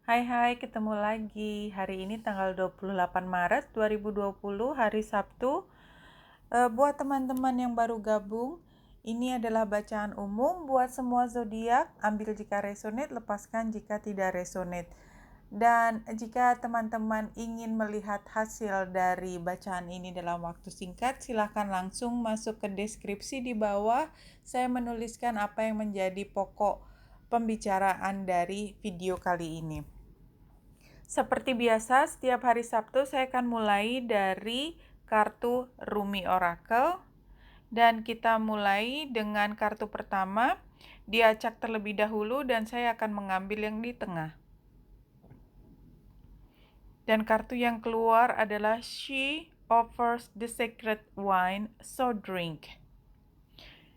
Hai, ketemu lagi. Hari ini tanggal 28 Maret 2020, hari Sabtu. Buat teman-teman yang baru gabung, ini adalah bacaan umum buat semua zodiak. Ambil jika resonate, lepaskan jika tidak resonate. Dan jika teman-teman ingin melihat hasil dari bacaan ini dalam waktu singkat, silakan langsung masuk ke deskripsi di bawah. Saya menuliskan apa yang menjadi pokok pembicaraan dari video kali ini. Seperti biasa, setiap hari Sabtu saya akan mulai dari kartu Rumi Oracle. Dan kita mulai dengan kartu pertama, diacak terlebih dahulu dan saya akan mengambil yang di tengah. Dan kartu yang keluar adalah She offers the sacred wine, so drink.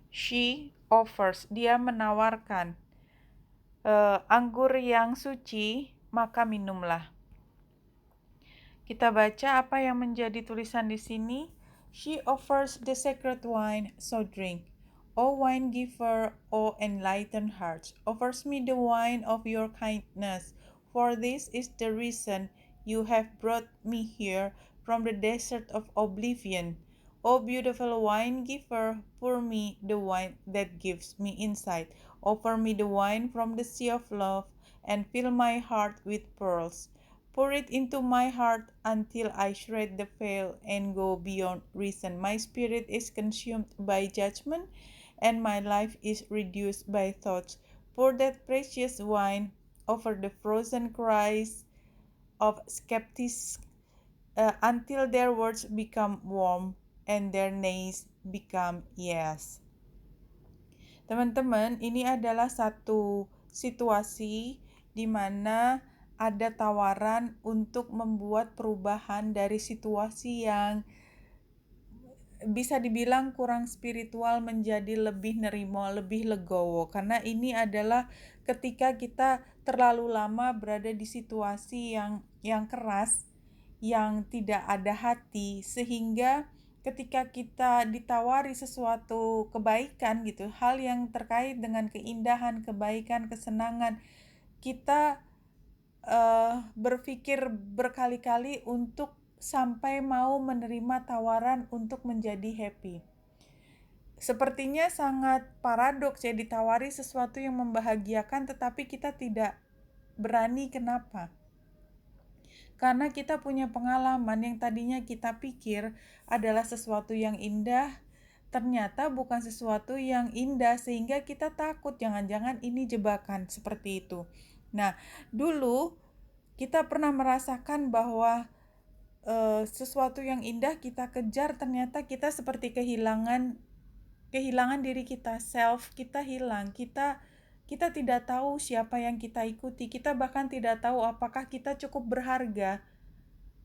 She offers, dia menawarkan anggur yang suci, maka minumlah. Kita baca apa yang menjadi tulisan di sini. She offers the sacred wine, so drink. O wine giver, O enlightened hearts, offers me the wine of your kindness, for this is the reason you have brought me here from the desert of oblivion. O beautiful wine giver, pour me the wine that gives me insight. Offer me the wine from the sea of love, and fill my heart with pearls. Pour it into my heart until I shred the veil and go beyond reason. My spirit is consumed by judgment, and my life is reduced by thoughts. Pour that precious wine over the frozen cries of skeptics until their words become warm and their nays become yes. Teman-teman, ini adalah satu situasi di mana ada tawaran untuk membuat perubahan dari situasi yang bisa dibilang kurang spiritual menjadi lebih nerimo, lebih legowo. Karena ini adalah ketika kita terlalu lama berada di situasi yang keras, yang tidak ada hati, sehingga ketika kita ditawari sesuatu kebaikan gitu, hal yang terkait dengan keindahan, kebaikan, kesenangan, kita berpikir berkali-kali untuk sampai mau menerima tawaran untuk menjadi happy. Sepertinya sangat paradoks ya, ditawari sesuatu yang membahagiakan tetapi kita tidak berani. Kenapa? Karena kita punya pengalaman yang tadinya kita pikir adalah sesuatu yang indah, ternyata bukan sesuatu yang indah, sehingga kita takut jangan-jangan ini jebakan, seperti itu. Nah, dulu kita pernah merasakan bahwa sesuatu yang indah kita kejar, ternyata kita seperti kehilangan diri kita, self kita hilang, kita tidak tahu siapa yang kita ikuti, kita bahkan tidak tahu apakah kita cukup berharga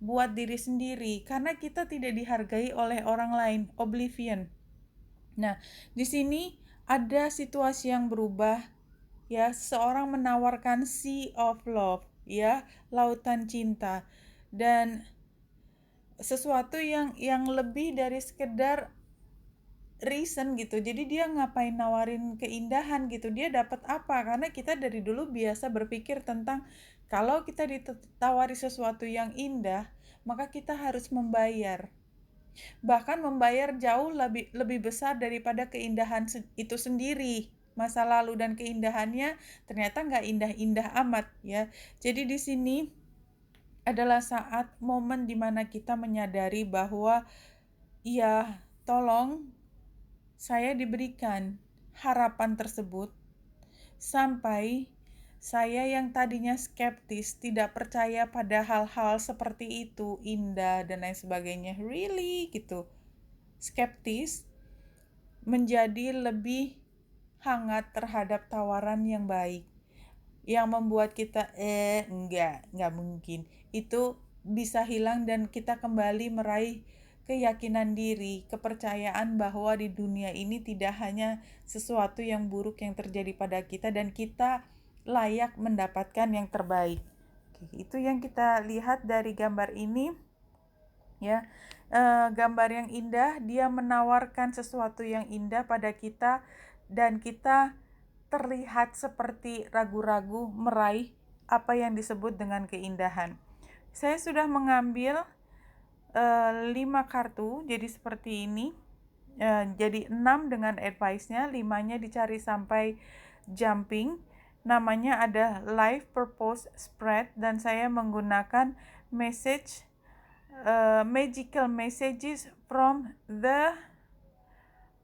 buat diri sendiri, karena kita tidak dihargai oleh orang lain, oblivion. Nah, di sini ada situasi yang berubah, ya, seorang menawarkan sea of love, ya, lautan cinta, dan sesuatu yang lebih dari sekedar reason gitu. Jadi dia ngapain nawarin keindahan gitu, dia dapat apa? Karena kita dari dulu biasa berpikir tentang kalau kita ditawari sesuatu yang indah, maka kita harus membayar. Bahkan membayar jauh lebih besar daripada keindahan itu sendiri. Masa lalu dan keindahannya ternyata nggak indah-indah amat ya. Jadi di sini adalah saat momen dimana kita menyadari bahwa ya, tolong saya diberikan harapan tersebut sampai saya yang tadinya skeptis, tidak percaya pada hal-hal seperti itu, indah dan lain sebagainya, really gitu, skeptis, menjadi lebih hangat terhadap tawaran yang baik, yang membuat kita enggak mungkin, itu bisa hilang dan kita kembali meraih keyakinan diri, kepercayaan bahwa di dunia ini tidak hanya sesuatu yang buruk yang terjadi pada kita dan kita layak mendapatkan yang terbaik. Itu yang kita lihat dari gambar ini ya. Gambar yang indah, dia menawarkan sesuatu yang indah pada kita dan kita terlihat seperti ragu-ragu meraih apa yang disebut dengan keindahan. Saya sudah mengambil 5 kartu, jadi seperti ini. Jadi 6 dengan advice-nya, 5-nya dicari sampai jumping. Namanya ada Life Purpose Spread, dan saya menggunakan magical messages from the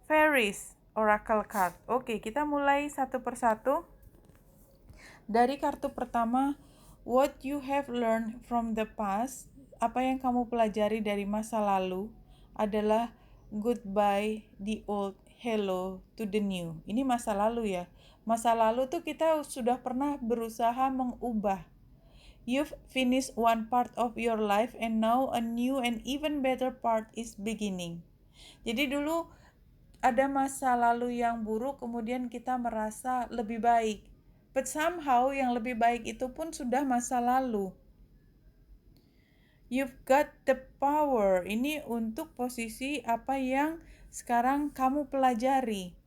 fairies oracle card. Oke, kita mulai satu persatu. Dari kartu pertama, what you have learned from the past, apa yang kamu pelajari dari masa lalu adalah goodbye the old, hello to the new. Ini masa lalu ya. Masa lalu tuh kita sudah pernah berusaha mengubah. You've finished one part of your life and now a new and even better part is beginning. Jadi dulu ada masa lalu yang buruk, kemudian kita merasa lebih baik. But somehow yang lebih baik itu pun sudah masa lalu. You've got the power. Ini untuk posisi apa yang sekarang kamu pelajari.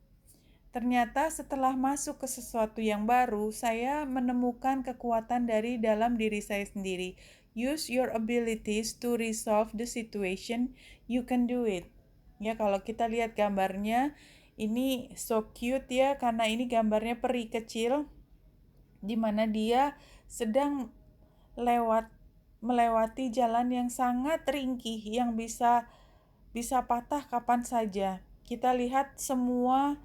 Ternyata setelah masuk ke sesuatu yang baru, saya menemukan kekuatan dari dalam diri saya sendiri. Use your abilities to resolve the situation. You can do it. Ya, kalau kita lihat gambarnya, ini so cute ya, karena ini gambarnya peri kecil, di mana dia sedang melewati jalan yang sangat ringkih, yang bisa patah kapan saja. Kita lihat semua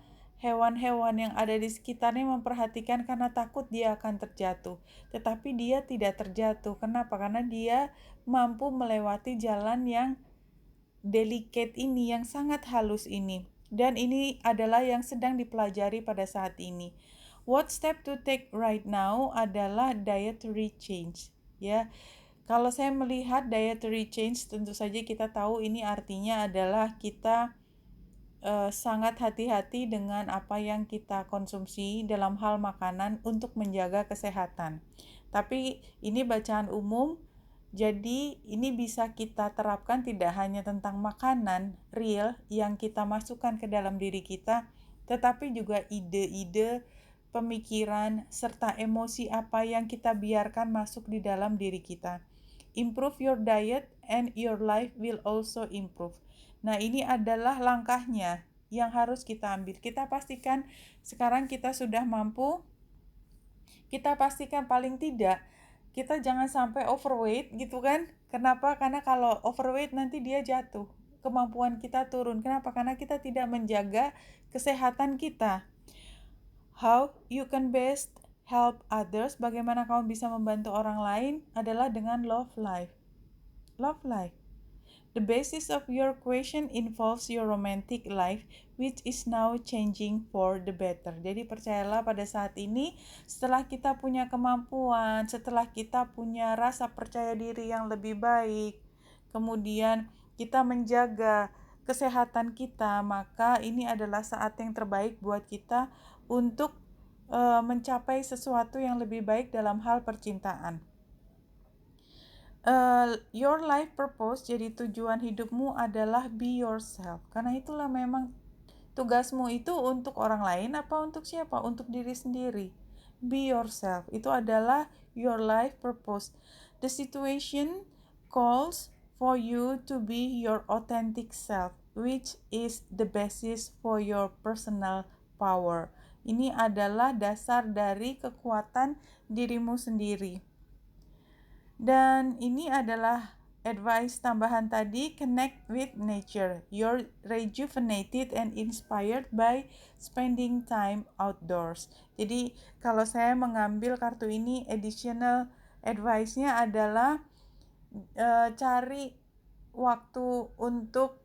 hewan-hewan yang ada di sekitarnya memperhatikan karena takut dia akan terjatuh. Tetapi dia tidak terjatuh. Kenapa? Karena dia mampu melewati jalan yang delicate ini, yang sangat halus ini. Dan ini adalah yang sedang dipelajari pada saat ini. What step to take right now adalah dietary change. Ya, kalau saya melihat dietary change, tentu saja kita tahu ini artinya adalah kita sangat hati-hati dengan apa yang kita konsumsi dalam hal makanan untuk menjaga kesehatan. Tapi ini bacaan umum, jadi ini bisa kita terapkan tidak hanya tentang makanan real yang kita masukkan ke dalam diri kita, tetapi juga ide-ide, pemikiran, serta emosi apa yang kita biarkan masuk di dalam diri kita. Improve your diet and your life will also improve. Nah, ini adalah langkahnya yang harus kita ambil. Kita pastikan sekarang kita sudah mampu, kita pastikan paling tidak kita jangan sampai overweight gitu kan. Kenapa? Karena kalau overweight nanti dia jatuh, kemampuan kita turun. Kenapa? Karena kita tidak menjaga kesehatan kita. How you can best help others, bagaimana kamu bisa membantu orang lain adalah dengan love life. Love life. The basis of your question involves your romantic life, which is now changing for the better. Jadi percayalah pada saat ini, setelah kita punya kemampuan, setelah kita punya rasa percaya diri yang lebih baik, kemudian kita menjaga kesehatan kita, maka ini adalah saat yang terbaik buat kita untuk mencapai sesuatu yang lebih baik dalam hal percintaan. Your life purpose, jadi tujuan hidupmu adalah be yourself. Karena itulah memang tugasmu itu untuk orang lain apa untuk siapa? Untuk diri sendiri. Be yourself. Itu adalah your life purpose. The situation calls for you to be your authentic self, which is the basis for your personal power. Ini adalah dasar dari kekuatan dirimu sendiri. Dan ini adalah advice tambahan tadi, connect with nature. You're rejuvenated and inspired by spending time outdoors. Jadi kalau saya mengambil kartu ini, additional advice-nya adalah cari waktu untuk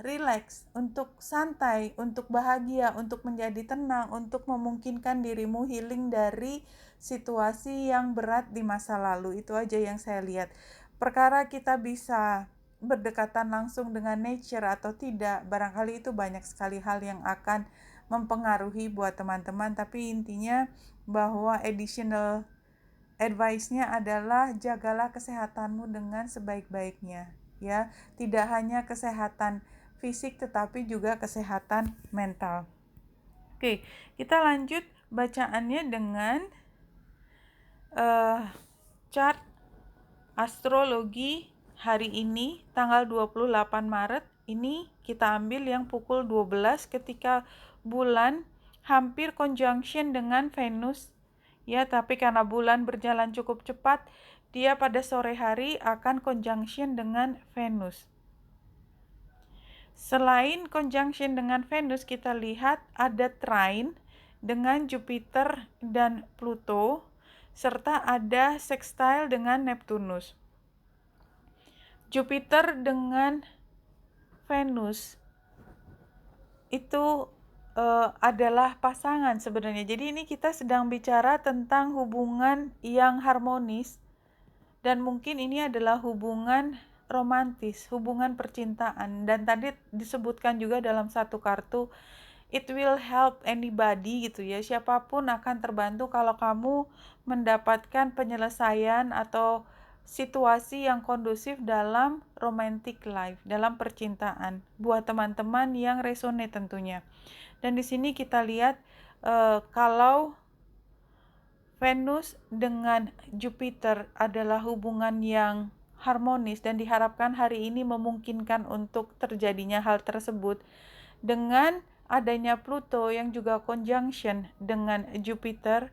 relax, untuk santai, untuk bahagia, untuk menjadi tenang, untuk memungkinkan dirimu healing dari situasi yang berat di masa lalu. Itu aja yang saya lihat. Perkara kita bisa berdekatan langsung dengan nature atau tidak, barangkali itu banyak sekali hal yang akan mempengaruhi buat teman-teman, tapi intinya bahwa additional advice-nya adalah jagalah kesehatanmu dengan sebaik-baiknya. Ya, tidak hanya kesehatan fisik tetapi juga kesehatan mental. Oke, kita lanjut bacaannya dengan chart astrologi hari ini tanggal 28 Maret. Ini kita ambil yang pukul 12 ketika bulan hampir conjunction dengan Venus. Ya, tapi karena bulan berjalan cukup cepat, dia pada sore hari akan conjunction dengan Venus. Selain conjunction dengan Venus, kita lihat ada trine dengan Jupiter dan Pluto, serta ada sextile dengan Neptunus. Jupiter dengan Venus itu adalah pasangan sebenarnya. Jadi ini kita sedang bicara tentang hubungan yang harmonis, dan mungkin ini adalah hubungan romantis, hubungan percintaan. Dan tadi disebutkan juga dalam satu kartu, it will help anybody gitu ya. Siapapun akan terbantu kalau kamu mendapatkan penyelesaian atau situasi yang kondusif dalam romantic life, dalam percintaan. Buat teman-teman yang resonate tentunya. Dan di sini kita lihat kalau Venus dengan Jupiter adalah hubungan yang harmonis dan diharapkan hari ini memungkinkan untuk terjadinya hal tersebut. Dengan adanya Pluto yang juga conjunction dengan Jupiter,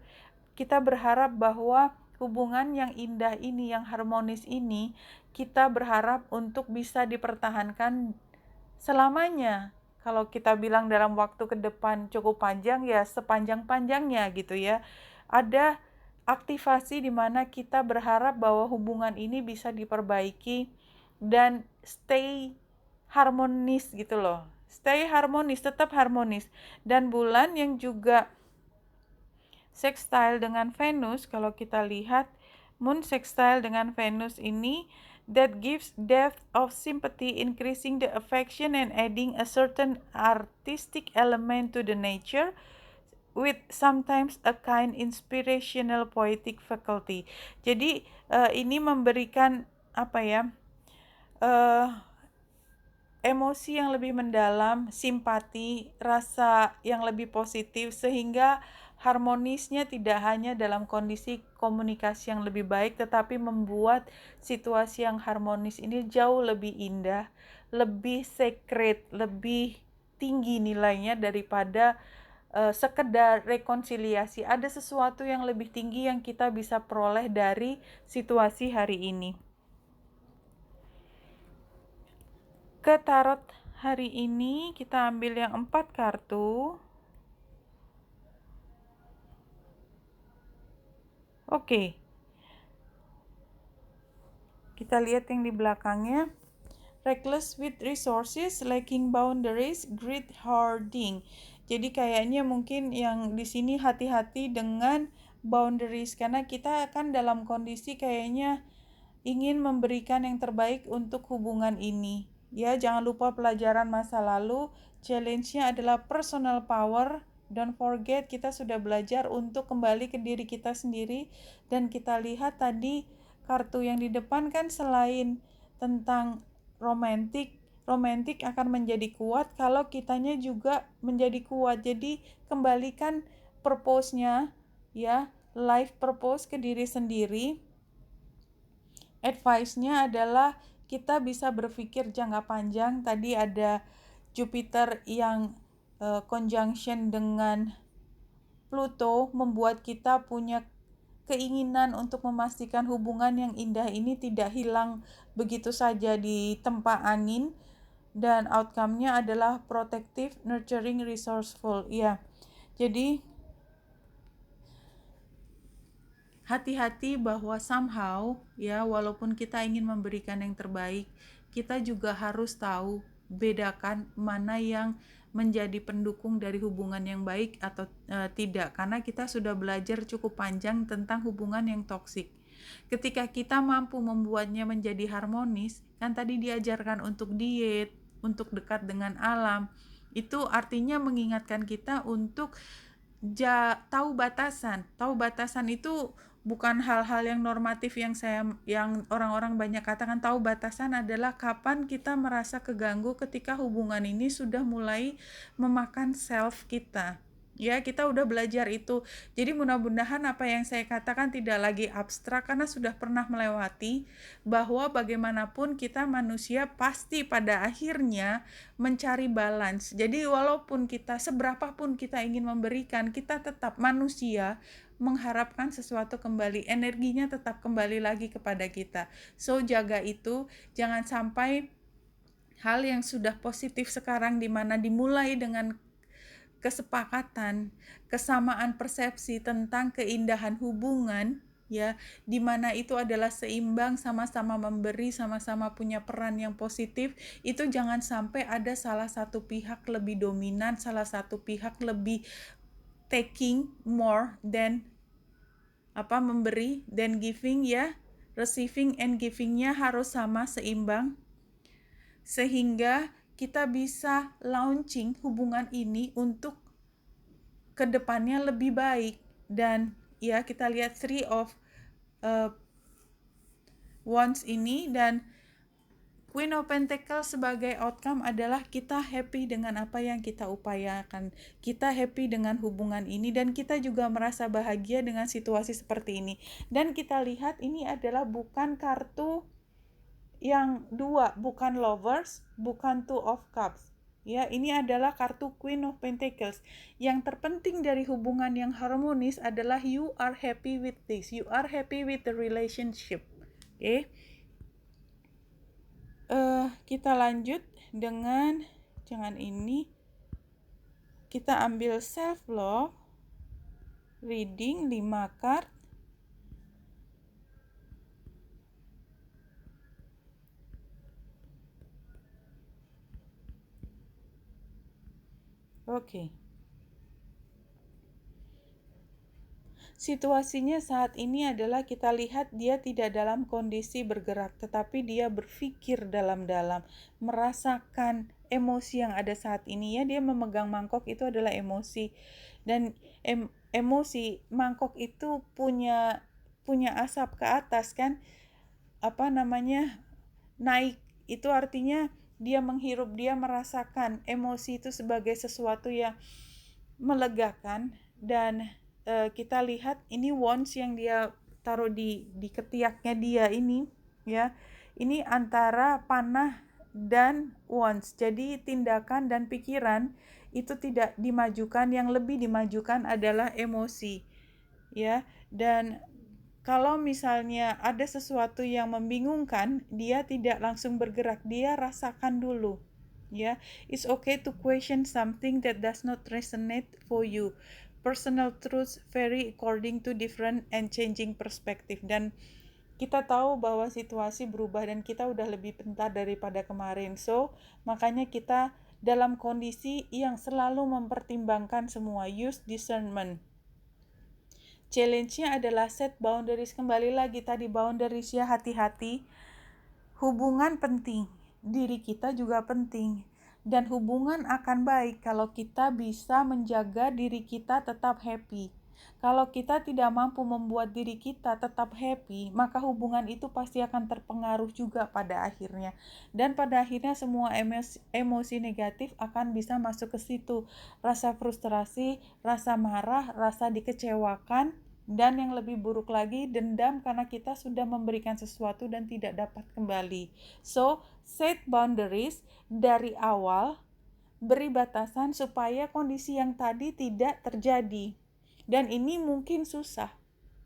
kita berharap bahwa hubungan yang indah ini, yang harmonis ini, kita berharap untuk bisa dipertahankan selamanya. Kalau kita bilang dalam waktu ke depan cukup panjang, ya sepanjang-panjangnya gitu ya. Ada aktivasi di mana kita berharap bahwa hubungan ini bisa diperbaiki dan stay harmonis gitu loh. Stay harmonis, tetap harmonis. Dan bulan yang juga sextile dengan Venus, kalau kita lihat moon sextile dengan Venus ini, that gives depth of sympathy, increasing the affection and adding a certain artistic element to the nature, with sometimes a kind inspirational poetic faculty. Jadi ini memberikan emosi yang lebih mendalam, simpati, rasa yang lebih positif, sehingga harmonisnya tidak hanya dalam kondisi komunikasi yang lebih baik, tetapi membuat situasi yang harmonis ini jauh lebih indah, lebih sacred, lebih tinggi nilainya daripada sekedar rekonsiliasi. Ada sesuatu yang lebih tinggi yang kita bisa peroleh dari situasi hari ini. Ke tarot hari ini kita ambil yang 4 kartu. Oke. Kita lihat yang di belakangnya. Reckless with resources, lacking boundaries, greed hoarding. Jadi kayaknya mungkin yang di sini hati-hati dengan boundaries, karena kita akan dalam kondisi kayaknya ingin memberikan yang terbaik untuk hubungan ini. Ya, jangan lupa pelajaran masa lalu. Challenge-nya adalah personal power. Don't forget, kita sudah belajar untuk kembali ke diri kita sendiri. Dan kita lihat tadi kartu yang di depan kan selain tentang romantik akan menjadi kuat kalau kitanya juga menjadi kuat. Jadi kembalikan purpose-nya, ya, life purpose ke diri sendiri. Advice-nya adalah kita bisa berpikir jangka panjang. Tadi ada Jupiter yang conjunction dengan Pluto, membuat kita punya keinginan untuk memastikan hubungan yang indah ini tidak hilang begitu saja di tempa angin, dan outcome-nya adalah protective, nurturing, resourceful. Ya, jadi hati-hati bahwa somehow, ya, walaupun kita ingin memberikan yang terbaik, kita juga harus tahu bedakan mana yang menjadi pendukung dari hubungan yang baik atau tidak, karena kita sudah belajar cukup panjang tentang hubungan yang toksik. Ketika kita mampu membuatnya menjadi harmonis, kan tadi diajarkan untuk diet, untuk dekat dengan alam, itu artinya mengingatkan kita untuk tahu batasan. Tahu batasan itu bukan hal-hal yang normatif yang orang-orang banyak katakan. Tahu batasan adalah kapan kita merasa keganggu ketika hubungan ini sudah mulai memakan self kita. Ya, kita udah belajar itu. Jadi mudah-mudahan apa yang saya katakan tidak lagi abstrak karena sudah pernah melewati bahwa bagaimanapun kita manusia pasti pada akhirnya mencari balance. Jadi walaupun kita seberapa pun kita ingin memberikan, kita tetap manusia mengharapkan sesuatu kembali, energinya tetap kembali lagi kepada kita. So jaga itu, jangan sampai hal yang sudah positif sekarang di mana dimulai dengan kesepakatan, kesamaan persepsi tentang keindahan hubungan, ya, di mana itu adalah seimbang, sama-sama memberi, sama-sama punya peran yang positif. Itu jangan sampai ada salah satu pihak lebih dominan, salah satu pihak lebih taking more than memberi than giving, ya. Receiving and giving-nya harus sama, seimbang, sehingga kita bisa launching hubungan ini untuk kedepannya lebih baik. Dan ya, kita lihat three of wands ini, dan Queen of Pentacles sebagai outcome adalah kita happy dengan apa yang kita upayakan, kita happy dengan hubungan ini, dan kita juga merasa bahagia dengan situasi seperti ini. Dan kita lihat ini adalah bukan kartu yang dua, bukan lovers, bukan two of cups. Ya, ini adalah kartu Queen of Pentacles. Yang terpenting dari hubungan yang harmonis adalah you are happy with this. You are happy with the relationship. Oke. Kita lanjut dengan jangan ini. Kita ambil self love reading 5 card. Oke. Situasinya saat ini adalah kita lihat dia tidak dalam kondisi bergerak, tetapi dia berpikir dalam-dalam, merasakan emosi yang ada saat ini. Ya, dia memegang mangkok itu adalah emosi, dan emosi mangkok itu punya asap ke atas kan, naik. Itu artinya dia menghirup, dia merasakan emosi itu sebagai sesuatu yang melegakan. Dan kita lihat ini wands yang dia taruh di ketiaknya dia ini, ya. Ini antara panah dan wands. Jadi tindakan dan pikiran itu tidak dimajukan, yang lebih dimajukan adalah emosi, ya. Dan kalau misalnya ada sesuatu yang membingungkan, dia tidak langsung bergerak, dia rasakan dulu. Ya, it's okay to question something that does not resonate for you. Personal truths vary according to different and changing perspective. Dan kita tahu bahwa situasi berubah dan kita udah lebih pintar daripada kemarin. So, makanya kita dalam kondisi yang selalu mempertimbangkan semua. Use discernment. Challenge-nya adalah set boundaries. Kembali lagi tadi boundaries, ya, hati-hati. Hubungan penting, diri kita juga penting. Dan hubungan akan baik kalau kita bisa menjaga diri kita tetap happy. Kalau kita tidak mampu membuat diri kita tetap happy, maka hubungan itu pasti akan terpengaruh juga pada akhirnya. Dan pada akhirnya semua emosi negatif akan bisa masuk ke situ. Rasa frustrasi, rasa marah, rasa dikecewakan, dan yang lebih buruk lagi, dendam karena kita sudah memberikan sesuatu dan tidak dapat kembali. So, set boundaries dari awal, beri batasan supaya kondisi yang tadi tidak terjadi. Dan ini mungkin susah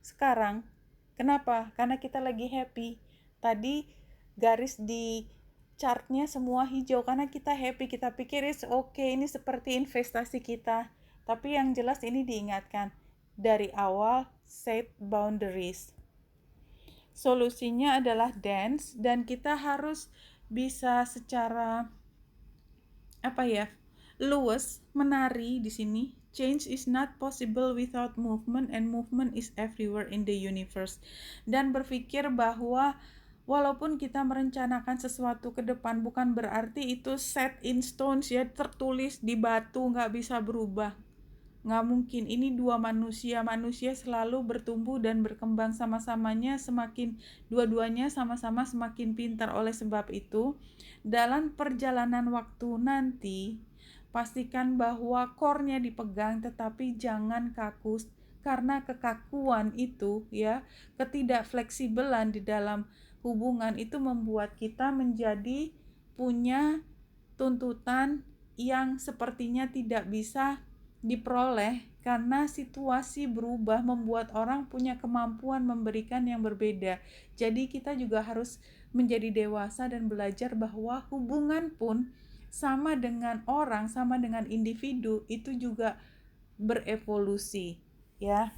sekarang. Kenapa? Karena kita lagi happy. Tadi garis di chartnya semua hijau karena kita happy, kita pikir it's okay, ini seperti investasi kita. Tapi yang jelas ini diingatkan dari awal, set boundaries. Solusinya adalah dance, dan kita harus bisa secara luwes menari di sini. Change is not possible without movement, and movement is everywhere in the universe. Dan berpikir bahwa walaupun kita merencanakan sesuatu ke depan, bukan berarti itu set in stones, ya, tertulis di batu, nggak bisa berubah. Nggak mungkin. Ini dua manusia selalu bertumbuh dan berkembang sama-samanya, semakin dua-duanya sama-sama semakin pintar. Oleh sebab itu, dalam perjalanan waktu nanti, Pastikan bahwa core-nya dipegang, tetapi jangan kaku, karena kekakuan itu ya, ketidakfleksibelan di dalam hubungan itu membuat kita menjadi punya tuntutan yang sepertinya tidak bisa diperoleh karena situasi berubah, membuat orang punya kemampuan memberikan yang berbeda. Jadi kita juga harus menjadi dewasa dan belajar bahwa hubungan pun sama dengan orang, sama dengan individu, itu juga berevolusi ya.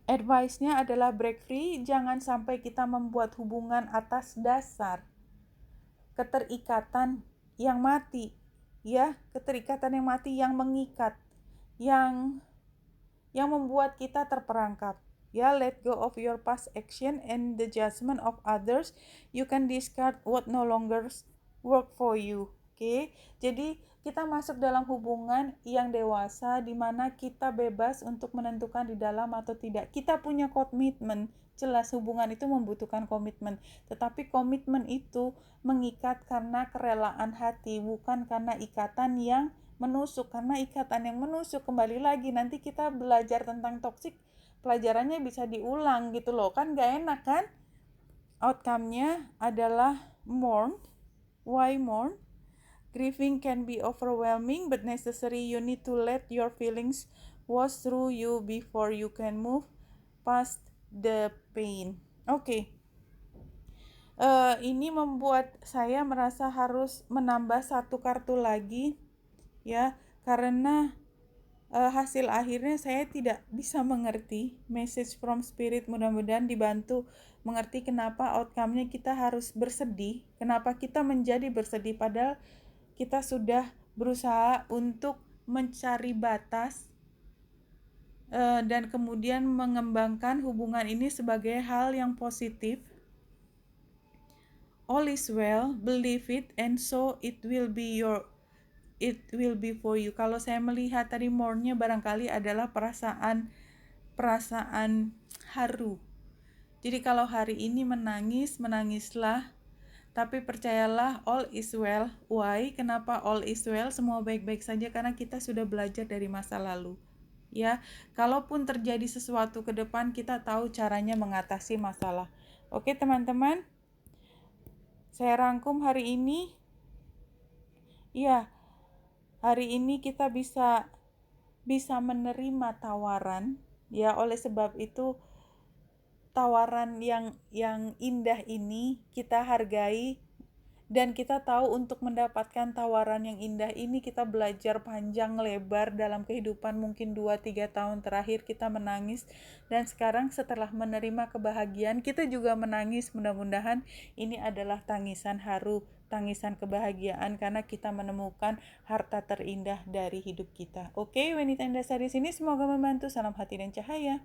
Advice-nya adalah break free, jangan sampai kita membuat hubungan atas dasar keterikatan yang mati, ya, keterikatan yang mati, yang mengikat, yang membuat kita terperangkap. Ya, let go of your past action and the judgment of others. You can discard what no longer work for you. Oke, jadi kita masuk dalam hubungan yang dewasa di mana kita bebas untuk menentukan di dalam atau tidak. Kita punya komitmen, jelas hubungan itu membutuhkan komitmen, tetapi komitmen itu mengikat karena kerelaan hati, bukan karena ikatan yang menusuk. Karena ikatan yang menusuk, kembali lagi nanti kita belajar tentang toksik, pelajarannya bisa diulang gitu loh, kan gak enak kan. Outcome-nya adalah mourn. Why mourn? Grieving can be overwhelming but necessary. You need to let your feelings wash through you before you can move past the pain. Oke. Ini membuat saya merasa harus menambah satu kartu lagi ya, karena hasil akhirnya saya tidak bisa mengerti. Message from spirit, mudah-mudahan dibantu mengerti kenapa outcome-nya kita harus bersedih, kenapa kita menjadi bersedih padahal kita sudah berusaha untuk mencari batas dan kemudian mengembangkan hubungan ini sebagai hal yang positif. All is well, believe it, and so it will be for you. Kalau saya melihat tadi mourn-nya barangkali adalah perasaan haru. Jadi kalau hari ini menangis, menangislah, tapi percayalah all is well. Why? Kenapa all is well? Semua baik-baik saja karena kita sudah belajar dari masa lalu. Ya, kalaupun terjadi sesuatu ke depan, kita tahu caranya mengatasi masalah. Oke, teman-teman. Saya rangkum hari ini. Ya, hari ini kita bisa menerima tawaran, ya. Oleh sebab itu tawaran yang indah ini kita hargai, dan kita tahu untuk mendapatkan tawaran yang indah ini kita belajar panjang lebar dalam kehidupan. Mungkin 2-3 tahun terakhir kita menangis, dan sekarang setelah menerima kebahagiaan kita juga menangis. Mudah-mudahan ini adalah tangisan haru, tangisan kebahagiaan karena kita menemukan harta terindah dari hidup kita. Oke, wanita yang dasar di sini semoga membantu. Salam hati dan cahaya.